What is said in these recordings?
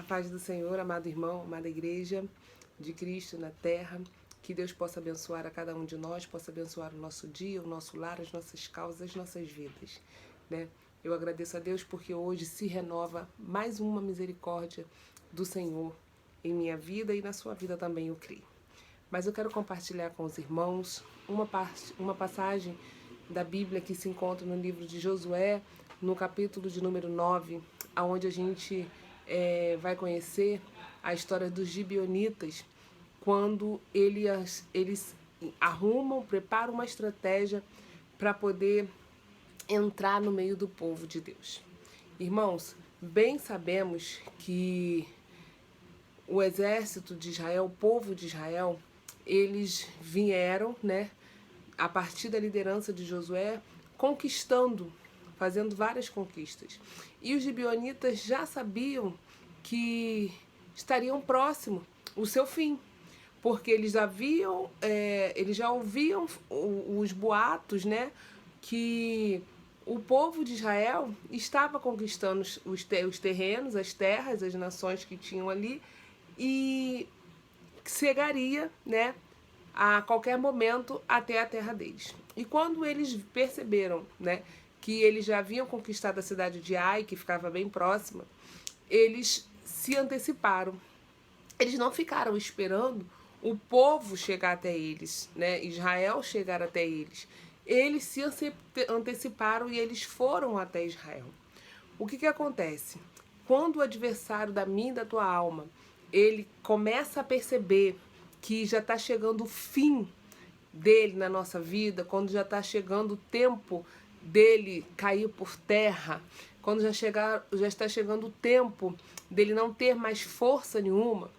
A paz do Senhor, amado irmão, amada igreja de Cristo na terra. Que Deus possa abençoar a cada um de nós, possa abençoar o nosso dia, o nosso lar, as nossas causas, as nossas vidas, né? Eu agradeço a Deus porque hoje se renova mais uma misericórdia do Senhor em minha vida e na sua vida também, eu creio. Mas eu quero compartilhar com os irmãos uma passagem da Bíblia que se encontra no livro de Josué, no capítulo de número 9, onde a gente vai conhecer a história dos gibeonitas, quando eles arrumam, preparam uma estratégia para poder entrar no meio do povo de Deus. Irmãos, bem sabemos que o exército de Israel, o povo de Israel, eles vieram, né, a partir da liderança de Josué, conquistando, fazendo várias conquistas. E os gibeonitas já sabiam que estariam próximo o seu fim, porque eles já ouviam os boatos, né, que o povo de Israel estava conquistando os terrenos, as terras, as nações que tinham ali, e chegaria, né, a qualquer momento até a terra deles. E quando eles perceberam, né, que eles já haviam conquistado a cidade de Ai, que ficava bem próxima, eles se anteciparam. Eles não ficaram esperando o povo chegar até eles, né, Israel chegar até eles. Eles se anteciparam e eles foram até Israel. O que acontece? Quando o adversário da minha e da tua alma, ele começa a perceber que já está chegando o fim dele na nossa vida, quando já está chegando o tempo dele cair por terra, quando já está chegando o tempo dele não ter mais força nenhuma,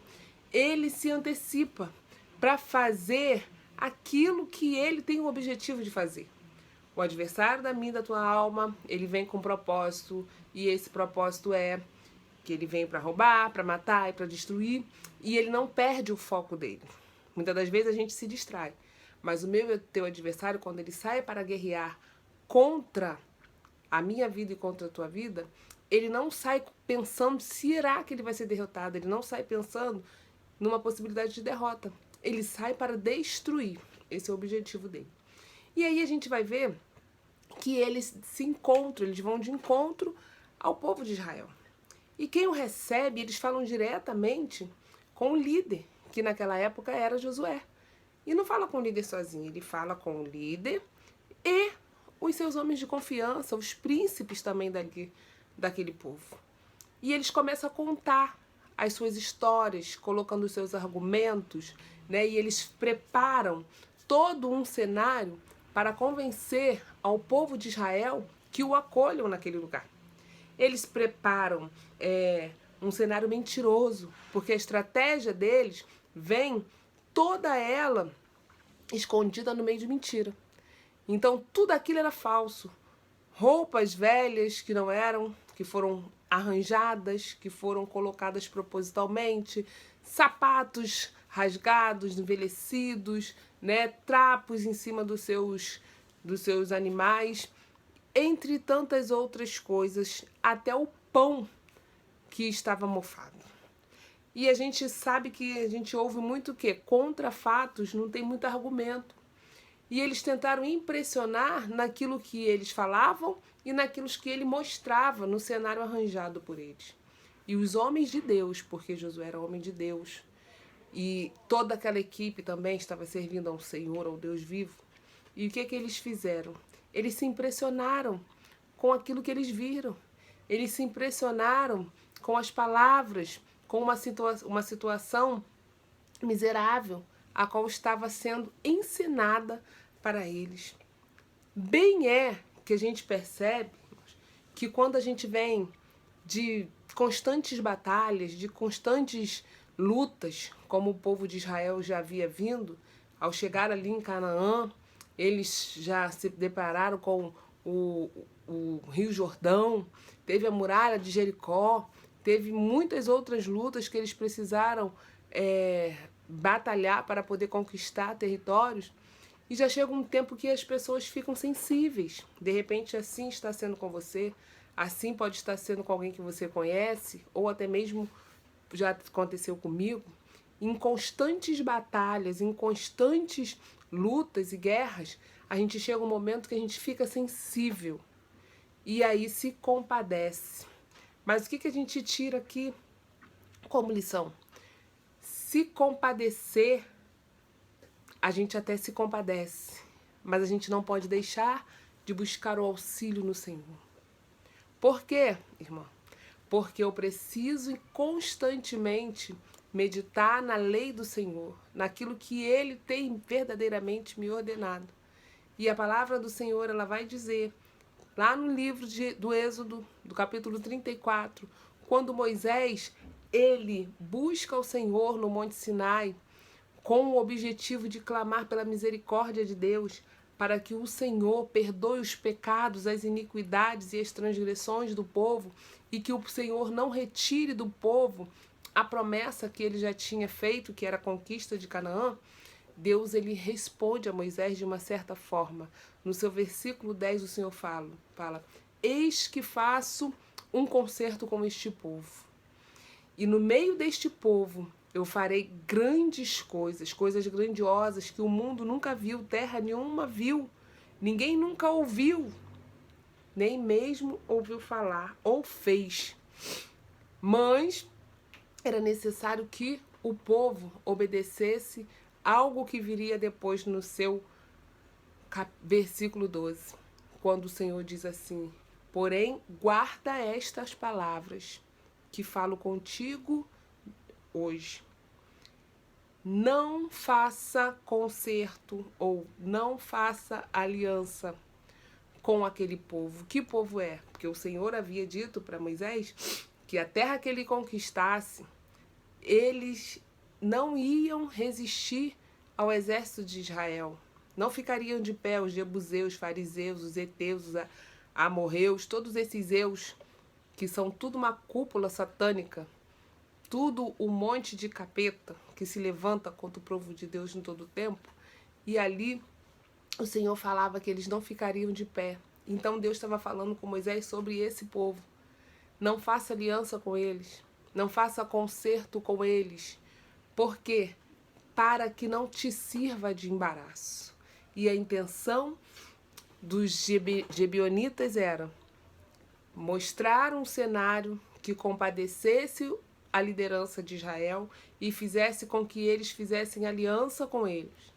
ele se antecipa para fazer aquilo que ele tem o objetivo de fazer. O adversário da minha e da tua alma, ele vem com um propósito, e esse propósito é que ele vem para roubar, para matar e para destruir, e ele não perde o foco dele. Muitas das vezes a gente se distrai, mas o meu e o teu adversário, quando ele sai para guerrear contra a minha vida e contra a tua vida, ele não sai pensando será que ele vai ser derrotado, ele não sai pensando numa possibilidade de derrota. Ele sai para destruir. Esse é o objetivo dele. E aí a gente vai ver que eles se encontram, eles vão de encontro ao povo de Israel. E quem o recebe, eles falam diretamente com o líder, que naquela época era Josué. E não fala com o líder sozinho, ele fala com o líder e os seus homens de confiança, os príncipes também daquele povo. E eles começam a contar as suas histórias, colocando os seus argumentos, né? E eles preparam todo um cenário para convencer ao povo de Israel que o acolham naquele lugar. Eles preparam um cenário mentiroso, porque a estratégia deles vem toda ela escondida no meio de mentira. Então tudo aquilo era falso. Roupas velhas que não eram, que foram arranjadas, que foram colocadas propositalmente, sapatos rasgados, envelhecidos, né, trapos em cima dos seus animais, entre tantas outras coisas, até o pão que estava mofado. E a gente sabe que a gente ouve muito o quê? Contra fatos não tem muito argumento. E eles tentaram impressionar naquilo que eles falavam e naquilo que ele mostrava no cenário arranjado por eles. E os homens de Deus, porque Josué era homem de Deus, e toda aquela equipe também estava servindo ao Senhor, ao Deus vivo. E o que eles fizeram? Eles se impressionaram com aquilo que eles viram. Eles se impressionaram com as palavras, com uma situação miserável, a qual estava sendo ensinada para eles. Bem é que a gente percebe que quando a gente vem de constantes batalhas, de constantes lutas, como o povo de Israel já havia vindo, ao chegar ali em Canaã, eles já se depararam com o Rio Jordão, teve a muralha de Jericó, teve muitas outras lutas que eles precisaram batalhar para poder conquistar territórios. E já chega um tempo que as pessoas ficam sensíveis. De repente, assim está sendo com você, assim pode estar sendo com alguém que você conhece, ou até mesmo já aconteceu comigo, em constantes batalhas, em constantes lutas e guerras, a gente chega um momento que a gente fica sensível e aí se compadece. Mas o que a gente tira aqui como lição? Se compadecer, a gente até se compadece, mas a gente não pode deixar de buscar o auxílio no Senhor. Por quê, irmã? Porque eu preciso constantemente meditar na lei do Senhor, naquilo que Ele tem verdadeiramente me ordenado. E a palavra do Senhor, ela vai dizer, lá no livro do Êxodo, do capítulo 34, quando Moisés, ele busca o Senhor no Monte Sinai, com o objetivo de clamar pela misericórdia de Deus, para que o Senhor perdoe os pecados, as iniquidades e as transgressões do povo, e que o Senhor não retire do povo a promessa que ele já tinha feito, que era a conquista de Canaã. Deus, ele responde a Moisés de uma certa forma. No seu versículo 10, o Senhor fala: eis que faço um concerto com este povo. E no meio deste povo eu farei grandes coisas, coisas grandiosas que o mundo nunca viu, terra nenhuma viu, ninguém nunca ouviu, nem mesmo ouviu falar ou fez. Mas era necessário que o povo obedecesse algo que viria depois no seu versículo 12, quando o Senhor diz assim: porém, guarda estas palavras que falo contigo hoje. Não faça concerto ou não faça aliança com aquele povo. Que povo é? Porque o Senhor havia dito para Moisés que a terra que ele conquistasse, eles não iam resistir ao exército de Israel. Não ficariam de pé os jebuseus, fariseus, os heteus, os amorreus, todos esses eus, que são tudo uma cúpula satânica, tudo um monte de capeta que se levanta contra o povo de Deus em todo o tempo. E ali o Senhor falava que eles não ficariam de pé. Então Deus estava falando com Moisés sobre esse povo. Não faça aliança com eles, não faça concerto com eles. Por quê? Para que não te sirva de embaraço. E a intenção dos Gebionitas era mostrar um cenário que compadecesse a liderança de Israel e fizesse com que eles fizessem aliança com eles.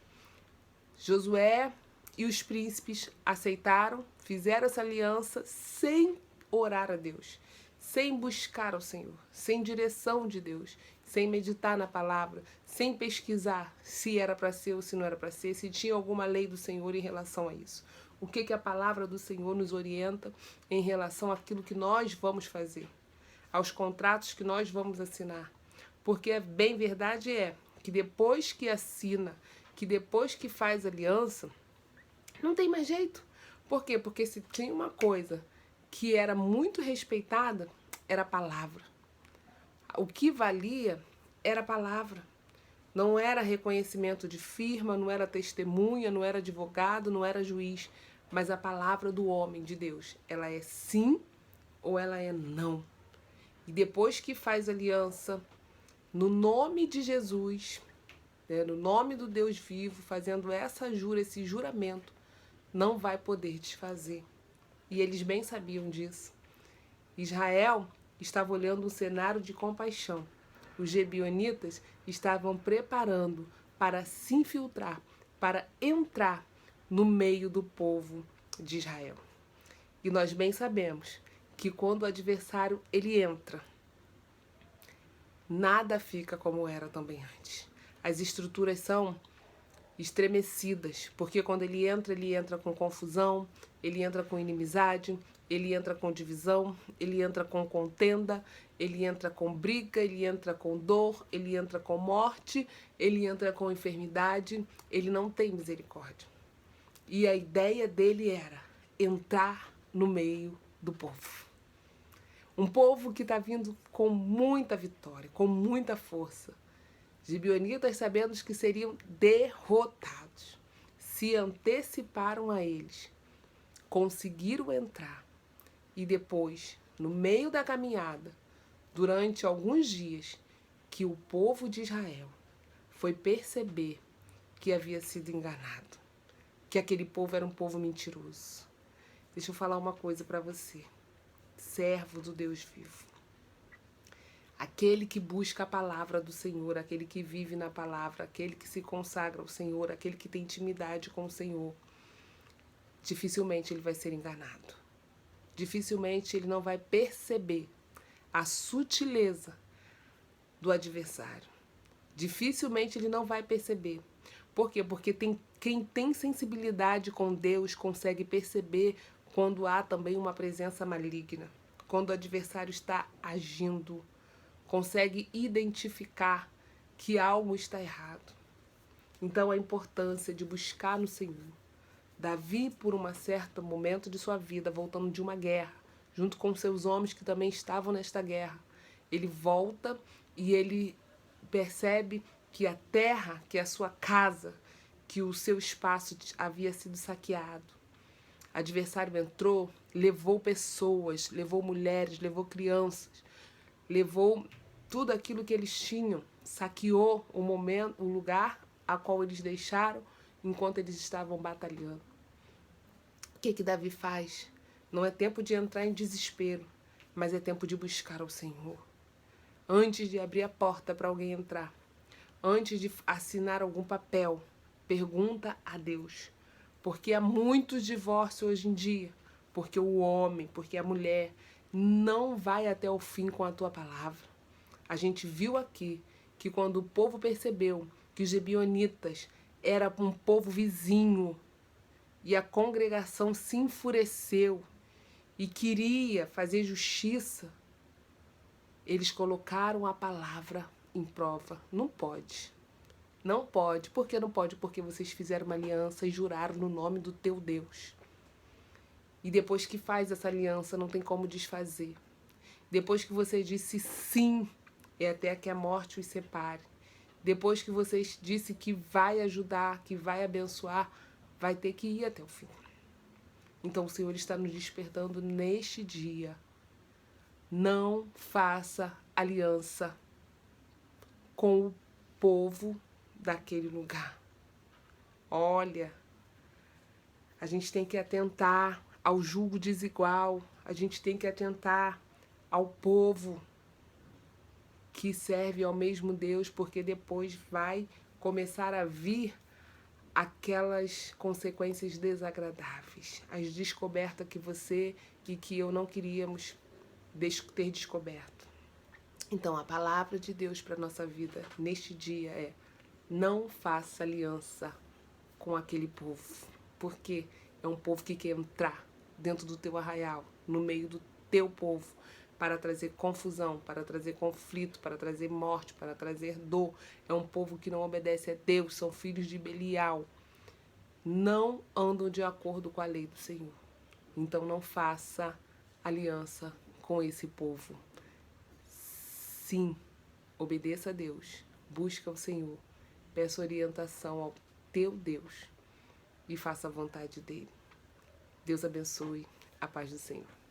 Josué e os príncipes aceitaram, fizeram essa aliança sem orar a Deus, sem buscar ao Senhor, sem direção de Deus, sem meditar na palavra, sem pesquisar se era para ser ou se não era para ser, se tinha alguma lei do Senhor em relação a isso. O que a palavra do Senhor nos orienta em relação àquilo que nós vamos fazer, aos contratos que nós vamos assinar. Porque a bem verdade é que depois que assina, que depois que faz aliança, não tem mais jeito. Por quê? Porque se tinha uma coisa que era muito respeitada, era a palavra. O que valia era a palavra. Não era reconhecimento de firma, não era testemunha, não era advogado, não era juiz, mas a palavra do homem, de Deus. Ela é sim ou ela é não. E depois que faz aliança, no nome de Jesus, né, no nome do Deus vivo, fazendo esse juramento, não vai poder desfazer. E eles bem sabiam disso. Israel estava olhando um cenário de compaixão. Os Gebionitas estavam preparando para se infiltrar, para entrar no meio do povo de Israel. E nós bem sabemos que quando o adversário ele entra, nada fica como era também antes. As estruturas são estremecidas, porque quando ele entra com confusão, ele entra com inimizade, ele entra com divisão, ele entra com contenda, ele entra com briga, ele entra com dor, ele entra com morte, ele entra com enfermidade, ele não tem misericórdia. E a ideia dele era entrar no meio do povo. Um povo que está vindo com muita vitória, com muita força. Gibeonitas, sabendo que seriam derrotados, se anteciparam a eles, conseguiram entrar e depois, no meio da caminhada, durante alguns dias, que o povo de Israel foi perceber que havia sido enganado, que aquele povo era um povo mentiroso. Deixa eu falar uma coisa para você, servo do Deus vivo. Aquele que busca a palavra do Senhor, aquele que vive na palavra, aquele que se consagra ao Senhor, aquele que tem intimidade com o Senhor, dificilmente ele vai ser enganado. Dificilmente ele não vai perceber a sutileza do adversário. Dificilmente ele não vai perceber. Por quê? Porque quem tem sensibilidade com Deus consegue perceber quando há também uma presença maligna, quando o adversário está agindo, consegue identificar que algo está errado. Então a importância de buscar no Senhor. Davi, por um certo momento de sua vida, voltando de uma guerra, junto com seus homens que também estavam nesta guerra, ele volta e ele percebe que a terra, que é a sua casa, que o seu espaço havia sido saqueado. O adversário entrou, levou pessoas, levou mulheres, levou crianças, levou tudo aquilo que eles tinham, saqueou o lugar a qual eles deixaram enquanto eles estavam batalhando. O que Davi faz? Não é tempo de entrar em desespero, mas é tempo de buscar ao Senhor. Antes de abrir a porta para alguém entrar, antes de assinar algum papel, pergunta a Deus. Porque há muitos divórcios hoje em dia, porque o homem, porque a mulher não vai até o fim com a tua palavra. A gente viu aqui que quando o povo percebeu que os gibeonitas era um povo vizinho e a congregação se enfureceu e queria fazer justiça, eles colocaram a palavra em prova. Não pode. Não pode. Por que não pode? Porque vocês fizeram uma aliança e juraram no nome do teu Deus. E depois que faz essa aliança, não tem como desfazer. Depois que você disse sim, é até que a morte os separe. Depois que você disse que vai ajudar, que vai abençoar, vai ter que ir até o fim. Então o Senhor está nos despertando neste dia. Não faça aliança com o povo daquele lugar. Olha, a gente tem que atentar ao julgo desigual, a gente tem que atentar ao povo que serve ao mesmo Deus, porque depois vai começar a vir aquelas consequências desagradáveis, as descobertas que você e que eu não queríamos ter descoberto. Então, a palavra de Deus para a nossa vida neste dia é: não faça aliança com aquele povo, porque é um povo que quer entrar dentro do teu arraial, no meio do teu povo, para trazer confusão, para trazer conflito, para trazer morte, para trazer dor. É um povo que não obedece a Deus, são filhos de Belial. Não andam de acordo com a lei do Senhor. Então não faça aliança com esse povo. Sim, obedeça a Deus, busca o Senhor, peça orientação ao teu Deus e faça a vontade dele. Deus abençoe. A paz do Senhor.